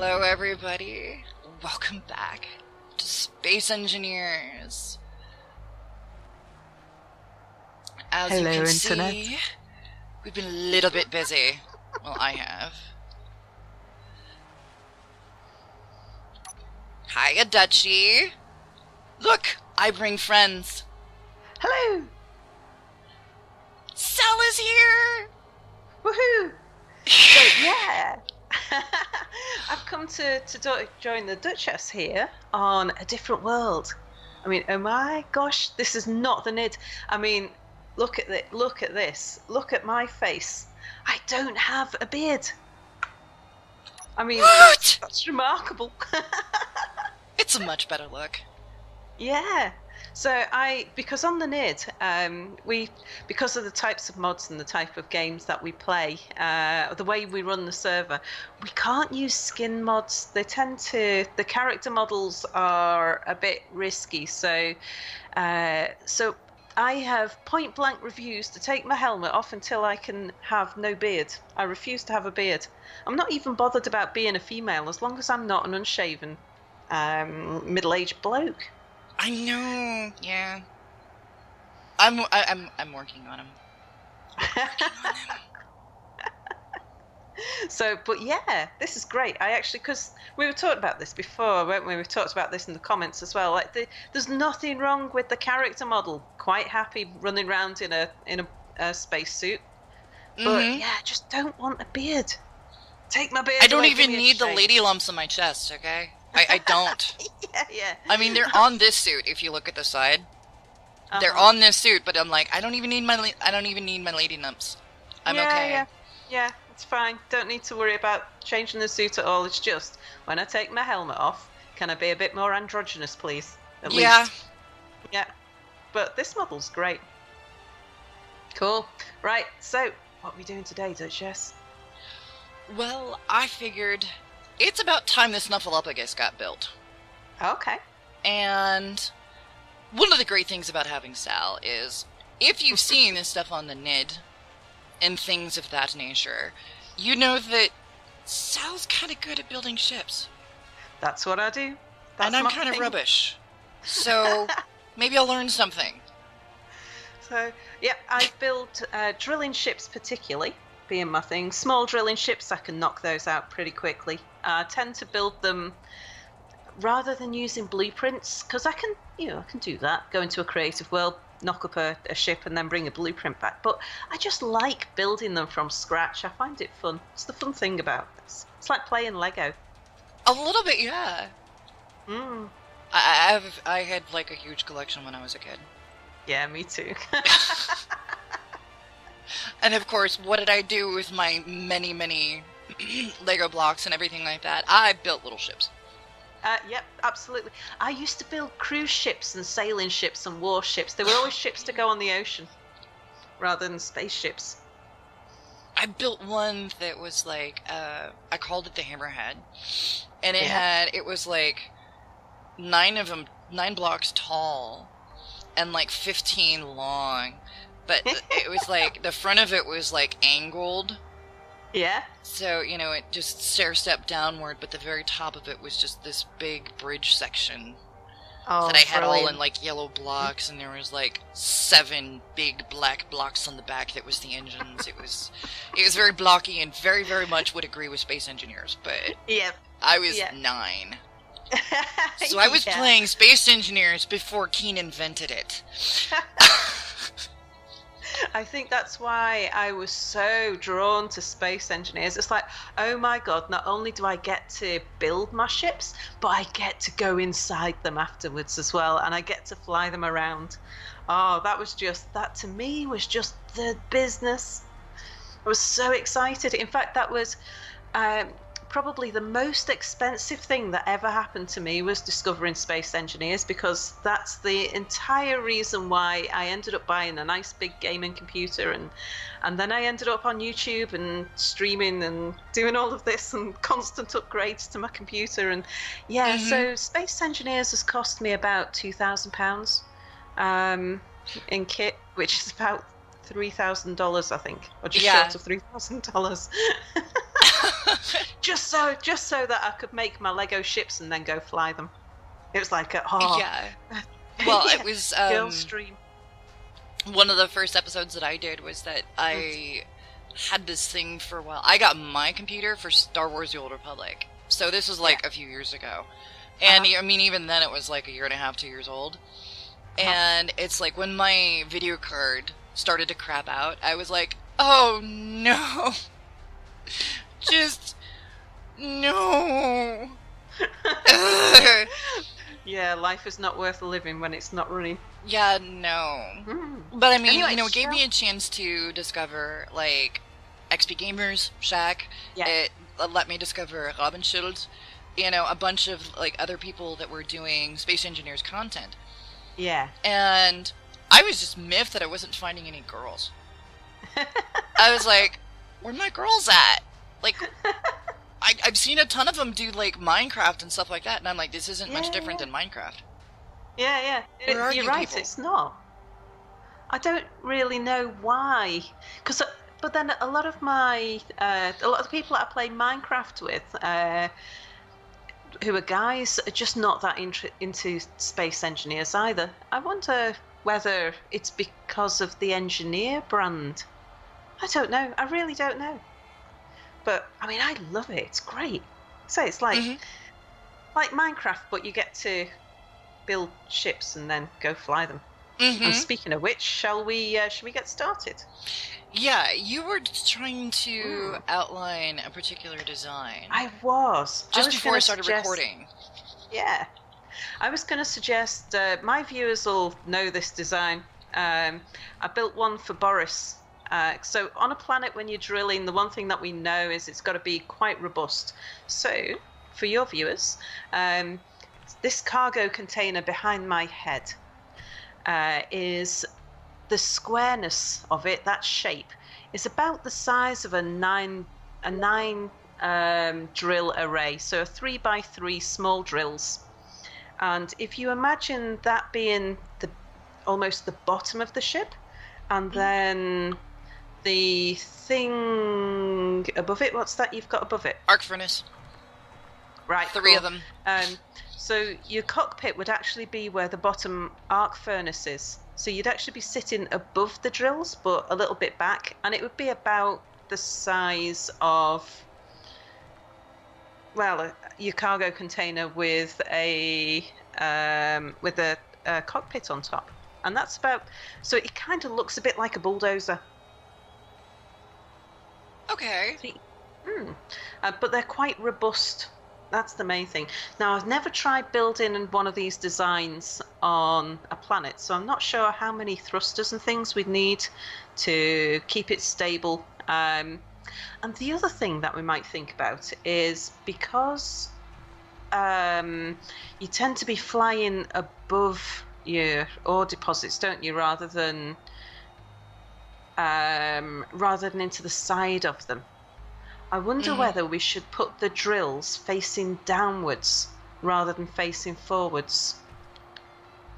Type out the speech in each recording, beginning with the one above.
Hello, everybody. Welcome back to Space Engineers. As Hello, you can Internet. see, we've been a little bit busy. Well, I have. Hiya, Dutchie. Look, I bring friends. Hello! Sal is here! Woohoo! So, yeah. I've come to join the Duchess here on a different world. I mean, oh my gosh, this is not the NID. I mean, look at this. Look at my face. I don't have a beard. I mean, What? that's remarkable. It's a much better look. Yeah. So because on the NID, because of the types of mods and the type of games that we play, the way we run the server, we can't use skin mods. The character models are a bit risky. So I have point blank refused to take my helmet off until I can have no beard. I refuse to have a beard. I'm not even bothered about being a female as long as I'm not an unshaven middle-aged bloke. I know. Yeah. I'm working on him. So, but yeah, this is great. I actually, because we were talking about this before, weren't we? We've talked about this in the comments as well. Like, there's nothing wrong with the character model. Quite happy running around in a spacesuit. But yeah, I just don't want a beard. Take my beard. I don't away, even give me a need the shave. lady lumps on my chest. Okay, I don't. Yeah. I mean, they're on this suit. If you look at the side, they're on this suit. But I'm like, I don't even need my lady lumps. I'm okay. Yeah, it's fine. Don't need to worry about changing the suit at all. It's just when I take my helmet off, can I be a bit more androgynous, please? At least. Yeah. But this model's great. Cool. Right. So, what are we doing today, Duchess? Well, I figured it's about time the Snuffleupagus got built. Okay. And one of the great things about having Sal is, if you've seen this stuff on the NID and things of that nature, you know that Sal's kind of good at building ships. That's what I do. And I'm kind of rubbish. So maybe I'll learn something. So, yeah, I build drilling ships particularly, being my thing. Small drilling ships, I can knock those out pretty quickly. I tend to build them rather than using blueprints, because I can do that. Go into a creative world, knock up a ship, and then bring a blueprint back. But I just like building them from scratch. I find it fun. It's the fun thing about this. It's like playing Lego. A little bit, yeah. I had like a huge collection when I was a kid. Yeah, me too. And of course, what did I do with my many Lego blocks and everything like that? I built little ships. Yep, absolutely. I used to build cruise ships and sailing ships and warships. They were always ships to go on the ocean rather than spaceships. I built one that was like, I called it the Hammerhead. And it was like 9 blocks tall and like 15 long. But it was like, the front of it was like angled. Yeah. So, it just stair-stepped downward, but the very top of it was just this big bridge section that I had all in like yellow blocks, and there was like 7 big black blocks on the back that was the engines. It was very blocky and very, very much would agree with Space Engineers, but I was 9. So I was playing Space Engineers before Keen invented it. I think that's why I was so drawn to Space Engineers. It's like, oh my god, not only do I get to build my ships, but I get to go inside them afterwards as well, and I get to fly them around. Oh, that to me was just the business. I was so excited. In fact, that was probably the most expensive thing that ever happened to me was discovering Space Engineers, because that's the entire reason why I ended up buying a nice big gaming computer, and then I ended up on YouTube and streaming and doing all of this and constant upgrades to my computer. And so Space Engineers has cost me about £2,000 in kit, which is about $3,000, I think, or just short of $3,000. just so that I could make my Lego ships and then go fly them. It was like, yeah. Well, yeah. it was Girl stream. One of the first episodes that I did was that I had this thing for a while. I got my computer for Star Wars: The Old Republic, so this was like a few years ago, and I mean, even then it was like a year and a half, 2 years old. And it's like when my video card started to crap out, I was like, oh no. Just no. Yeah, life is not worth living when it's not running. Yeah, no. But I mean, anyway, it gave me a chance to discover like XP Gamers, Shack. Yeah. It let me discover Robin Schultz, a bunch of like other people that were doing Space Engineers content. Yeah. And I was just miffed that I wasn't finding any girls. I was like, where my girls at? Like, I've seen a ton of them do, like, Minecraft and stuff like that, and I'm like, this isn't much different than Minecraft. Yeah. You're right, people? It's not. I don't really know why. But then a lot of the people that I play Minecraft with, who are guys, are just not that into Space Engineers either. I wonder whether it's because of the engineer brand. I don't know. I really don't know. But I mean, I love it. It's great. So it's like Minecraft, but you get to build ships and then go fly them. And speaking of which, shall we get started? Yeah, you were trying to outline a particular design. I was. Just before I started recording. Yeah. I was going to suggest, my viewers will know this design. I built one for Boris. So on a planet, when you're drilling, the one thing that we know is it's got to be quite robust. So for your viewers, this cargo container behind my head is the squareness of it. That shape is about the size of a nine drill array. So a 3x3 small drills. And if you imagine that being almost the bottom of the ship, and then the thing above it, what's that you've got above it? Arc furnace. Right. 3 of them. So your cockpit would actually be where the bottom arc furnace is. So you'd actually be sitting above the drills, but a little bit back, and it would be about the size of, well, your cargo container with a cockpit on top. And that's about, so it kind of looks a bit like a bulldozer. Okay. But they're quite robust. That's the main thing. Now, I've never tried building one of these designs on a planet, so I'm not sure how many thrusters and things we'd need to keep it stable. And the other thing that we might think about is because you tend to be flying above your ore deposits, don't you, rather than into the side of them. I wonder whether we should put the drills facing downwards rather than facing forwards.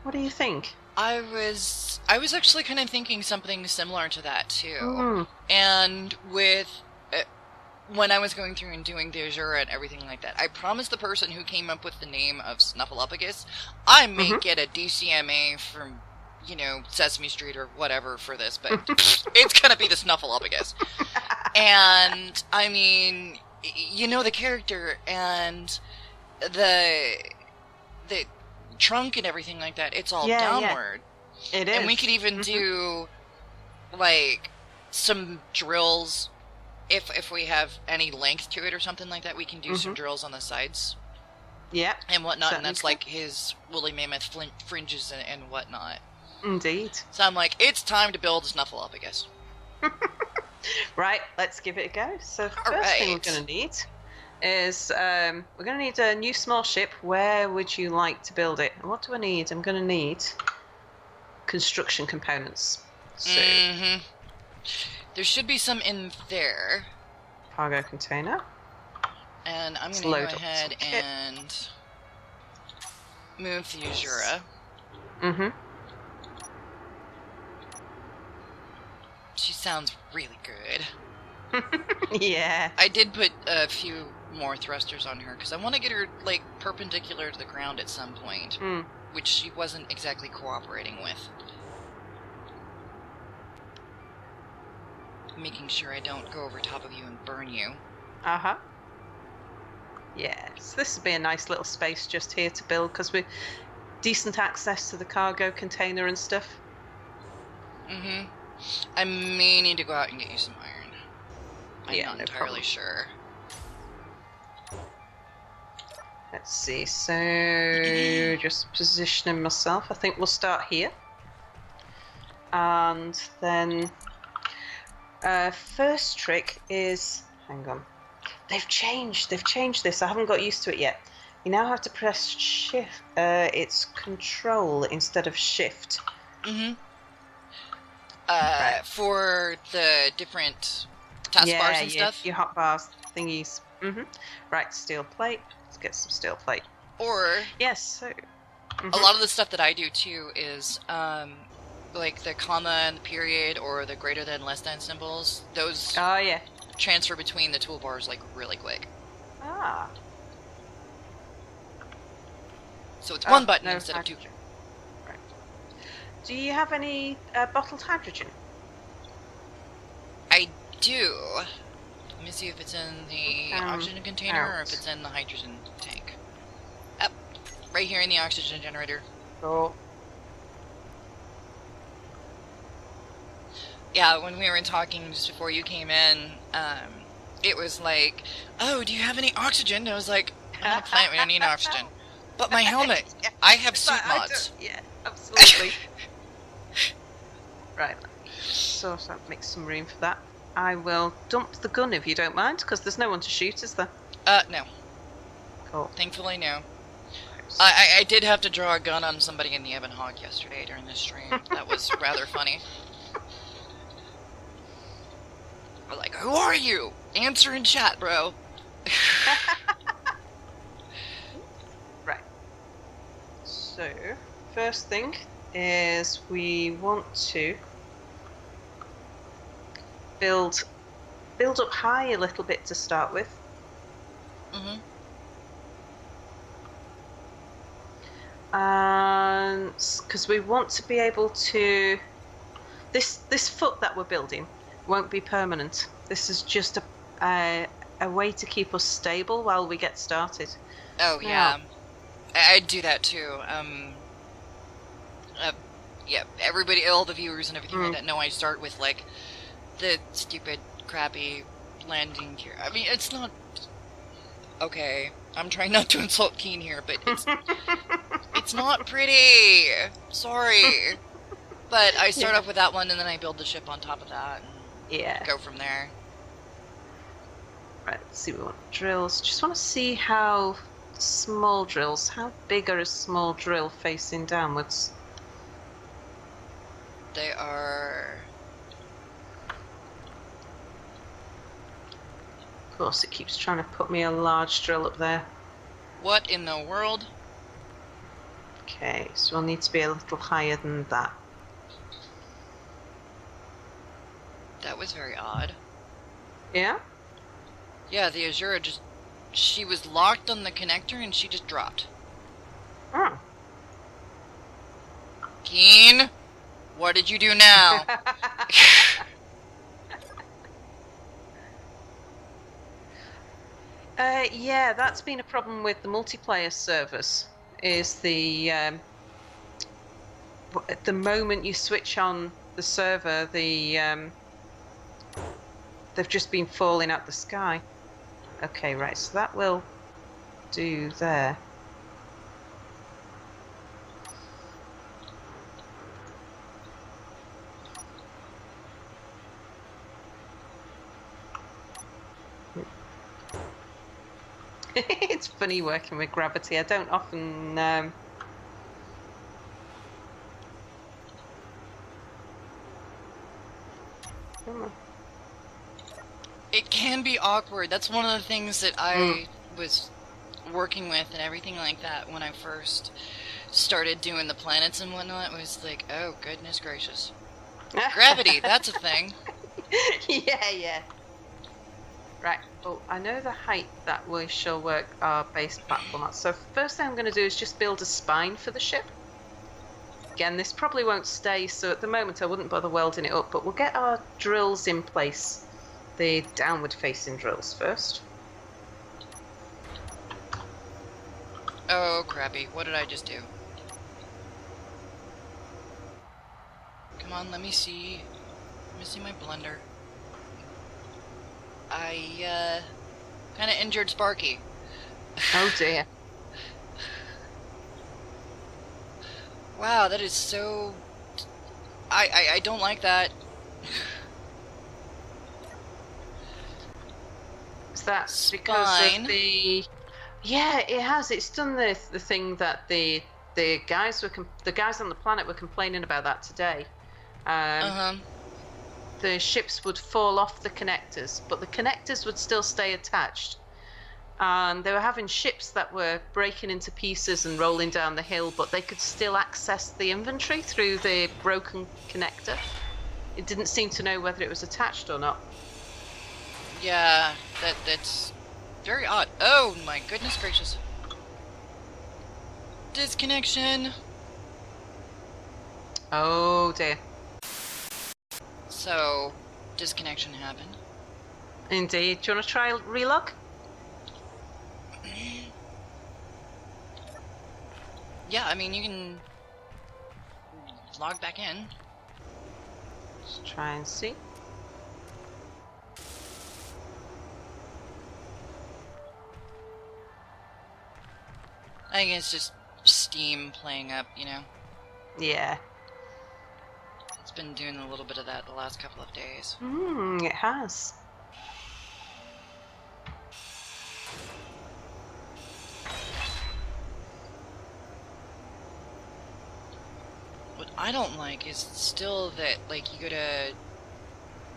What do you think? I was actually kind of thinking something similar to that too. And with when I was going through and doing the Azura and everything like that, I promised the person who came up with the name of Snuffleupagus, I may get a DCMA from, Sesame Street or whatever for this, but it's gonna be the Snuffleupagus. And, I mean, the character and the trunk and everything like that, it's all downward. Yeah. It is. And we could even do, like, some drills. If we have any length to it or something like that, we can do some drills on the sides. Yeah. And whatnot, and that's like his woolly mammoth fringes and whatnot. Indeed. So I'm like, it's time to build a Snuffleupagus. Right, let's give it a go. So the first thing we're going to need is we're going to need a new small ship. Where would you like to build it? What do I need? I'm going to need construction components. So there should be some in there. Cargo container. And I'm going to go ahead and move the Azura. She sounds really good. Yeah. I did put a few more thrusters on her, because I want to get her, like, perpendicular to the ground at some point, which she wasn't exactly cooperating with. Making sure I don't go over top of you and burn you. Uh-huh. Yes, this would be a nice little space just here to build, because we're decent access to the cargo container and stuff. Mm-hmm. I may need to go out and get you some iron. I'm not entirely sure. Let's see, so just positioning myself. I think we'll start here. And then first trick is, hang on. They've changed this. I haven't got used to it yet. You now have to press shift. It's control instead of shift. Mm-hmm. Right. For the different taskbars and stuff? Your hotbars thingies. Mm-hmm. Right, steel plate. Let's get some steel plate. Or... Yes, so... Mm-hmm. A lot of the stuff that I do, too, is, like, the comma and the period, or the greater than, less than symbols. Those transfer between the toolbars, like, really quick. Ah. So it's one button instead of two. Right. Do you have any bottled hydrogen? I do. Let me see if it's in the oxygen container or if it's in the hydrogen tank. Up, right here in the oxygen generator. Cool. Yeah, when we were talking just before you came in, it was like, oh, do you have any oxygen? And I was like, I'm on a planet, we don't need oxygen. But my helmet, I have suit mods. Yeah, absolutely. Right, so make some room for that. I will dump the gun if you don't mind, because there's no one to shoot, is there? No. Cool. Thankfully, no. I did have to draw a gun on somebody in the Ebon Hawk yesterday during this stream. That was rather funny. We're like, who are you? Answer in chat, bro. Right. So, first thing is we want to build up high a little bit to start with. Mm-hmm. And because we want to be able to, this foot that we're building won't be permanent. This is just a way to keep us stable while we get started. Oh yeah, I'd do that too. Yeah, everybody, all the viewers and everything like that know I start with like the stupid, crappy landing gear. I mean, it's not okay. I'm trying not to insult Keen here, but it's not pretty. Sorry, but I start off with that one, and then I build the ship on top of that. And go from there. Right. Let's see. We want drills. Just want to see how small drills. How big are a small drill facing downwards? They are. Of course, it keeps trying to put me a large drill up there. What in the world? Okay, so we'll need to be a little higher than that. That was very odd. Yeah? Yeah, the Azura just... She was locked on the connector and she just dropped. Oh. Keen? What did you do now? Yeah, that's been a problem with the multiplayer servers. Is the moment you switch on the server, they've just been falling out the sky. Okay, right. So that will do there. It's funny working with gravity. I don't often It can be awkward. That's one of the things that I was working with and everything like that when I first started doing the planets and whatnot. It was like, oh, goodness gracious. Gravity, that's a thing. Yeah. Right. Oh, I know the height that we shall work our base platform at. So first thing I'm going to do is just build a spine for the ship. Again, this probably won't stay, so at the moment I wouldn't bother welding it up, but we'll get our drills in place. The downward-facing drills first. Oh, crappy. What did I just do? Come on, let me see. Let me see my blender. I, kind of injured Sparky. Oh, dear. Wow, that is so... I don't like that. Is that because of the... Yeah, it has. It's done the thing that the guys on the planet were complaining about that today. The ships would fall off the connectors, but the connectors would still stay attached. And they were having ships that were breaking into pieces and rolling down the hill, but they could still access the inventory through the broken connector. It didn't seem to know whether it was attached or not. Yeah, that's very odd. Oh my goodness gracious. Disconnection. Oh dear. So, disconnection happened. Indeed. Do you want to try relog? Yeah, I mean, you can log back in. Let's try and see. I think it's just Steam playing up, you know? Yeah. It's been doing a little bit of that the last couple of days. It has. What I don't like is still that, like, you gotta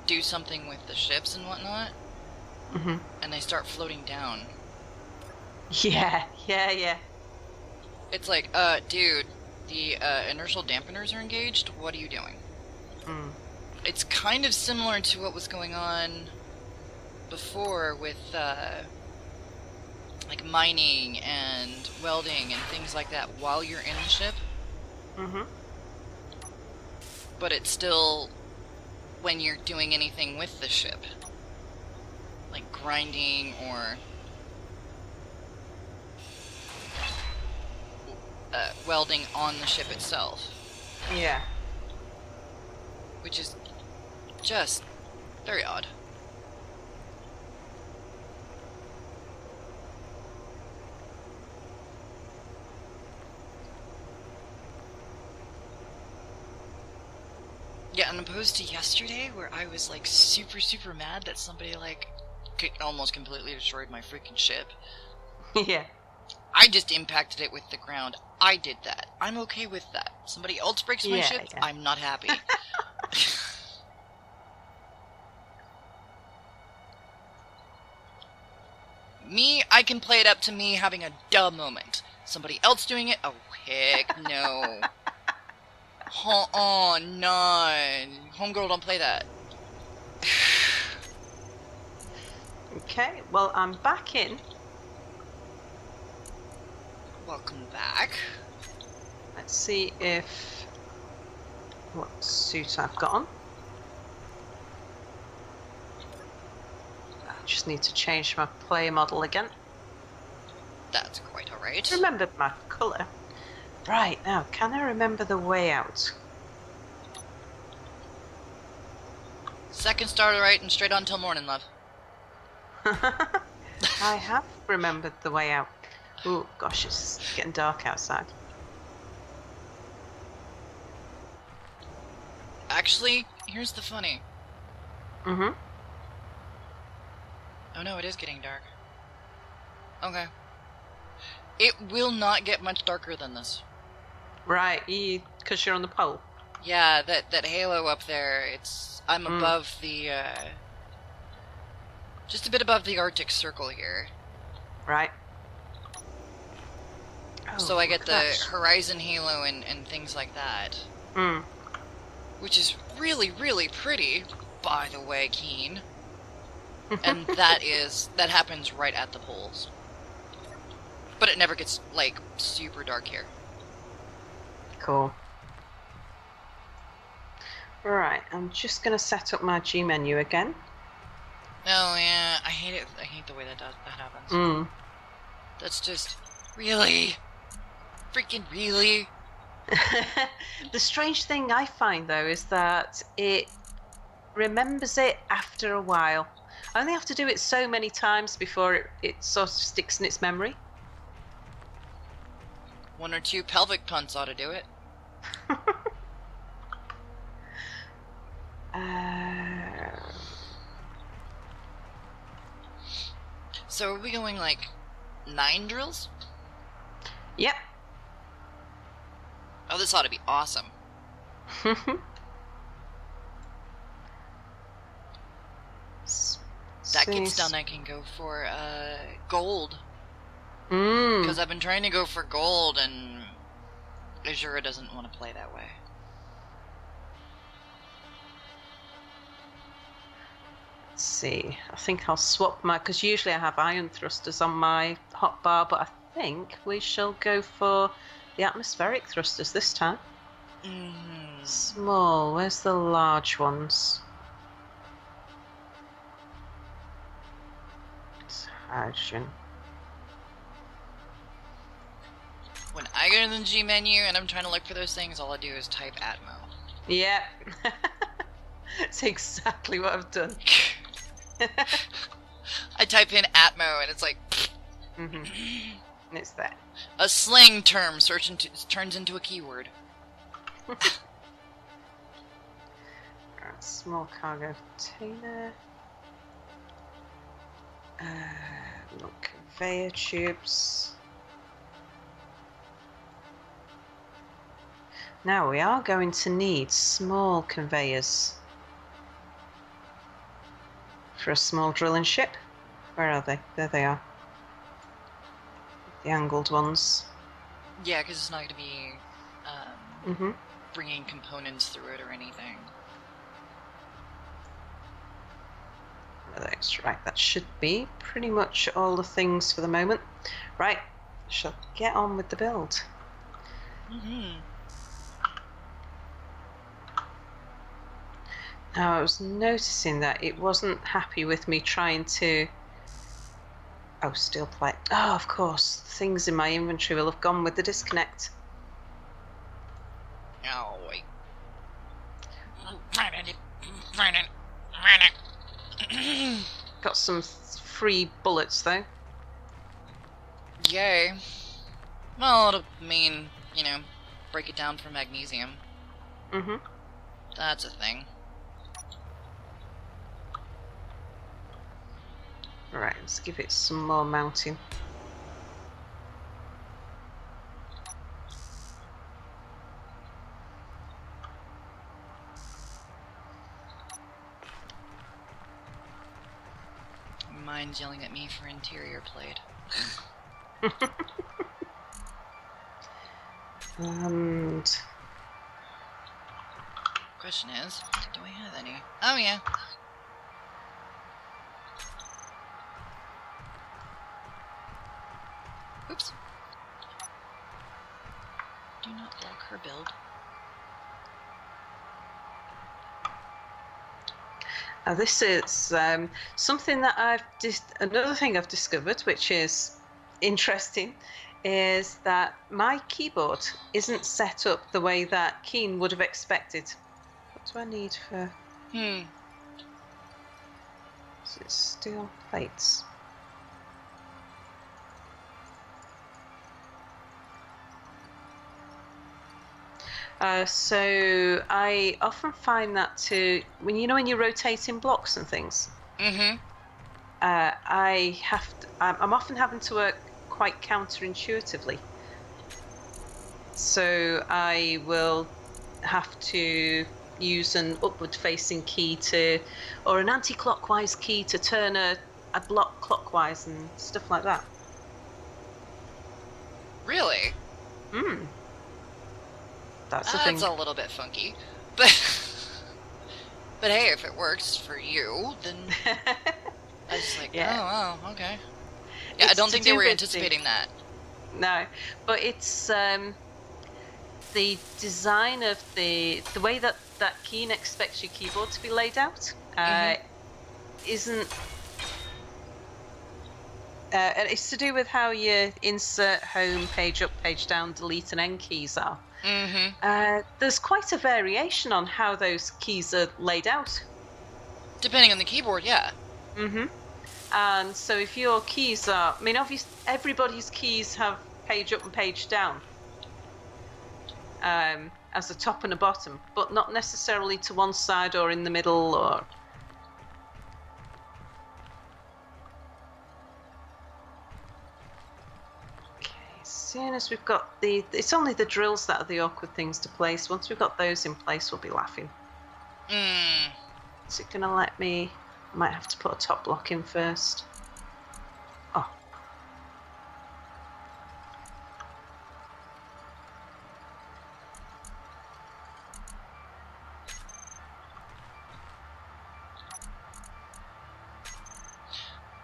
do something with the ships and whatnot, and they start floating down. Yeah. It's like, dude, the inertial dampeners are engaged. What are you doing? It's kind of similar to what was going on before with, like, mining and welding and things like that while you're in the ship. But it's still when you're doing anything with the ship. Like grinding or welding on the ship itself. Yeah. Which is just very odd. Yeah, and opposed to yesterday, where I was like super mad that somebody like almost completely destroyed my freaking ship. Yeah. I just impacted it with the ground. I did that. I'm okay with that. Somebody else breaks my ship, yeah. I'm not happy. Me, I can play it up to me having a duh moment. Somebody else doing it? Oh, heck no. Oh, no. Homegirl, don't play that. Okay, well, I'm back in. Welcome back. Let's see what suit I've got on. I just need to change my player model again. That's quite alright. Remembered my colour. Right, now, can I remember the way out? Second star to the right and straight on till morning, love. I have remembered the way out. Oh gosh, it's getting dark outside. Actually, here's the funny. Oh no, it is getting dark. Okay. It will not get much darker than this. Right, because you're on the pole. Yeah, that halo up there, I'm above the, just a bit above the Arctic Circle here. Right. Oh, so I get the horizon halo and things like that. Which is really, really pretty, by the way, Keen. And that happens right at the poles. But it never gets, like, super dark here. Cool. Right, I'm just going to set up my G menu again. Oh, yeah, I hate it. I hate the way that happens. Mm. That's just... Really? Freaking really? The strange thing I find, though, is that it remembers it after a while. I only have to do it so many times before it sort of sticks in its memory. 1 or 2 pelvic punts ought to do it. So are we going, like, 9 drills? Yep. Oh, this ought to be awesome. That gets done, I can go for gold. Because I've been trying to go for gold, and Azura doesn't want to play that way. Let's see. I think I'll swap because usually I have iron thrusters on my hotbar, but I think we shall go for the atmospheric thrusters this time. Small. Where's the large ones? It's hydrogen. When I go to the G menu and I'm trying to look for those things, all I do is type Atmo. Yeah. It's exactly what I've done. I type in Atmo and it's like... And it's there. A slang term turns into a keyword. Right, small cargo container. Look, conveyor tubes. Now we are going to need small conveyors for a small drilling ship. Where are they? There they are. The angled ones. Yeah, because it's not going to be bringing components through it or anything. That's right, that should be pretty much all the things for the moment. Right, shall get on with the build. Now I was noticing that it wasn't happy with me trying to... Oh, steel plate. Oh, of course. Things in my inventory will have gone with the disconnect. Oh, wait. Got some free bullets, though. Yay. Well, it'll mean, you know, break it down for magnesium. That's a thing. Right, let's give it some more mounting. Mine's yelling at me for interior plate. And... Question is, do I have any? Oh, yeah. Oops. Do not block her build. Now this is something that another thing I've discovered, which is interesting, is that my keyboard isn't set up the way that Keen would have expected. What do I need for... Is it steel plates? So I often find that when you're rotating blocks and things, I'm often having to work quite counterintuitively. So I will have to use an upward-facing key or an anti-clockwise key to turn a block clockwise and stuff like that. Really? That's the thing. That's a little bit funky, but hey, if it works for you, then I was just like, Yeah. oh, wow, okay. Yeah, I It's don't to think they do were with anticipating that. No, but it's the design of the way that Keen expects your keyboard to be laid out isn't. And it's to do with how your insert, home, page up, page down, delete, and end keys are. There's quite a variation on how those keys are laid out. Depending on the keyboard, yeah. And so if your keys are, I mean, obviously everybody's keys have page up and page down as a top and a bottom, but not necessarily to one side or in the middle or. Okay, as soon as we've got it's only the drills that are the awkward things to place. Once we've got those in place, we'll be laughing. Is it going to let me? I might have to put a top block in first. Oh.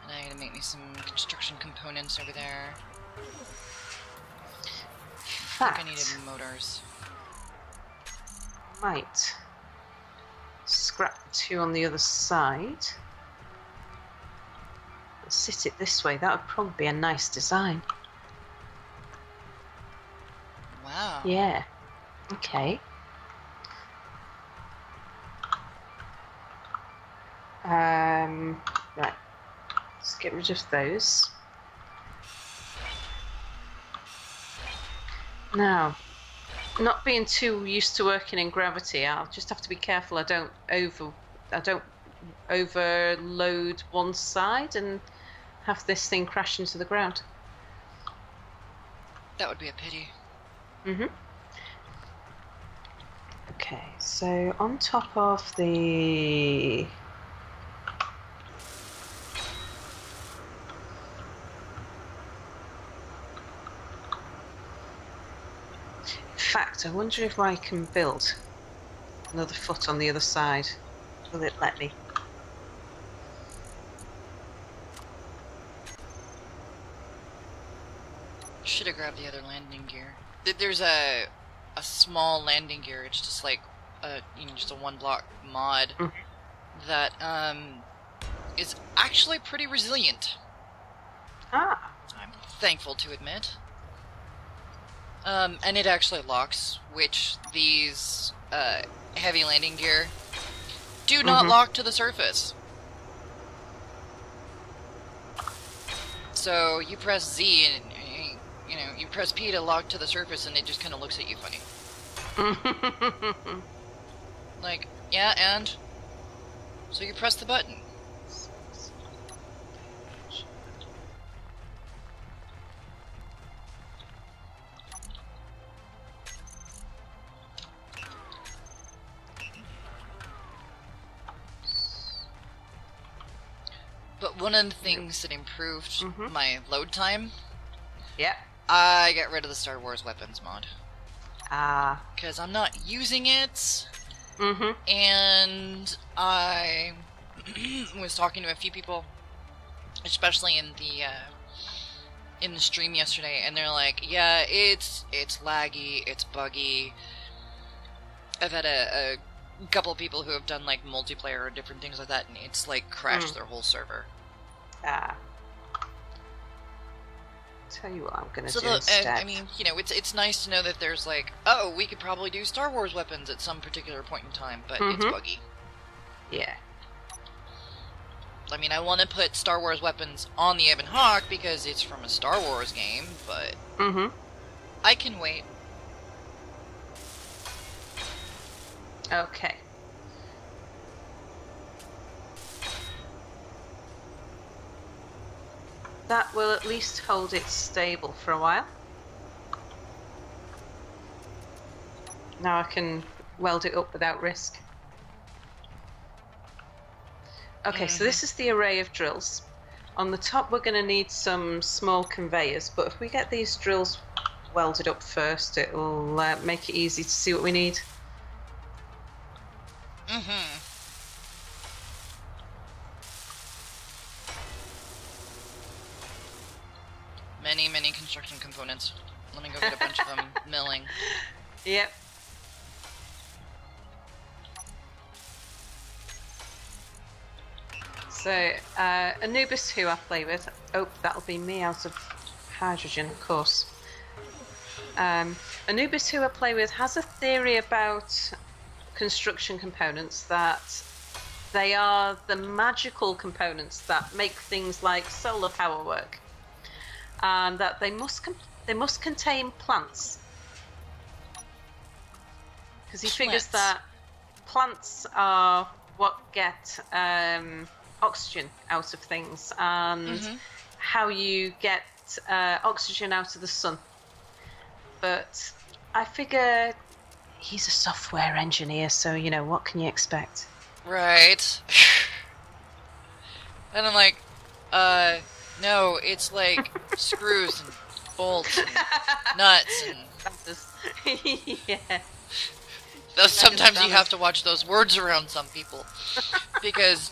And I'm gonna make me some construction components over there. I think I needed motors. Might scrap the two on the other side. Sit it this way. That would probably be a nice design. Wow. Yeah. Okay. Right. Let's get rid of those. Now, not being too used to working in gravity, I'll just have to be careful I don't overload one side and have this thing crash into the ground. That would be a pity. Okay, so on top of the In fact, I wonder if I can build another foot on the other side. Will it let me? Should have grabbed the other landing gear. There's a small landing gear. It's just like just a one block mod that is actually pretty resilient. I'm thankful to admit. And it actually locks, which these heavy landing gear do not lock to the surface. So you press Z and you press P to lock to the surface, and it just kind of looks at you funny. Like, yeah, and so you press the button. But one of the things that improved my load time, I got rid of the Star Wars weapons mod. Because I'm not using it, and I was talking to a few people, especially in the stream yesterday, and they're like, yeah, it's laggy, it's buggy. I've had a couple of people who have done like multiplayer or different things like that, and it's like crashed their whole server. Tell you what I'm gonna do instead. I mean, it's nice to know that there's like, oh, we could probably do Star Wars weapons at some particular point in time, but it's buggy. Yeah. I mean, I want to put Star Wars weapons on the Ebon Hawk because it's from a Star Wars game, but I can wait. Okay. That will at least hold it stable for a while. Now I can weld it up without risk. Okay, so this is the array of drills. On the top we're going to need some small conveyors, but if we get these drills welded up first, it will make it easy to see what we need. many, many construction components. Let me go get a bunch of them milling. Yep. So, Anubis, who I play with... Oh, that'll be me out of hydrogen, of course. Anubis, who I play with, has a theory about construction components that they are the magical components that make things like solar power work, and that they must contain plants, because he figures that plants are what get oxygen out of things, and how you get oxygen out of the sun. But I figure he's a software engineer, so, you know, what can you expect? Right. And I'm like, no, it's like screws and bolts and nuts and... Yeah. Though sometimes you have to watch those words around some people. Because...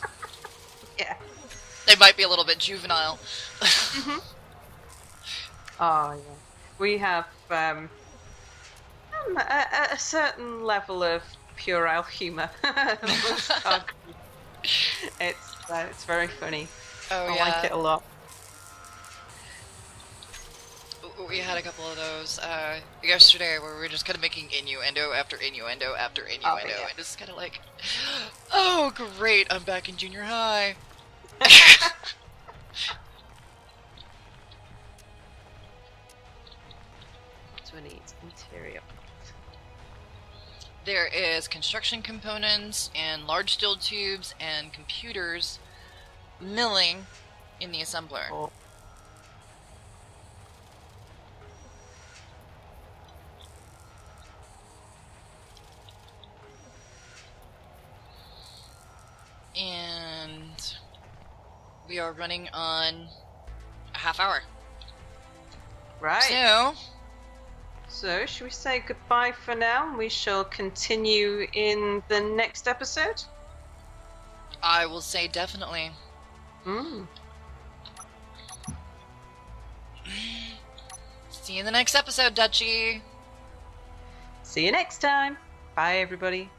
Yeah. They might be a little bit juvenile. Oh, yeah. We have a certain level of puerile humour. It's very funny. Oh, I yeah. like it a lot. We had a couple of those yesterday where we were just kind of making innuendo after innuendo after innuendo. Yeah. And it's kind of like, oh, great, I'm back in junior high. We need material. There is construction components and large steel tubes and computers milling in the assembler. Oh. And we are running on a half hour. Right. So, should we say goodbye for now? We shall continue in the next episode. I will say definitely. See you in the next episode, Dutchie. See you next time. Bye, everybody.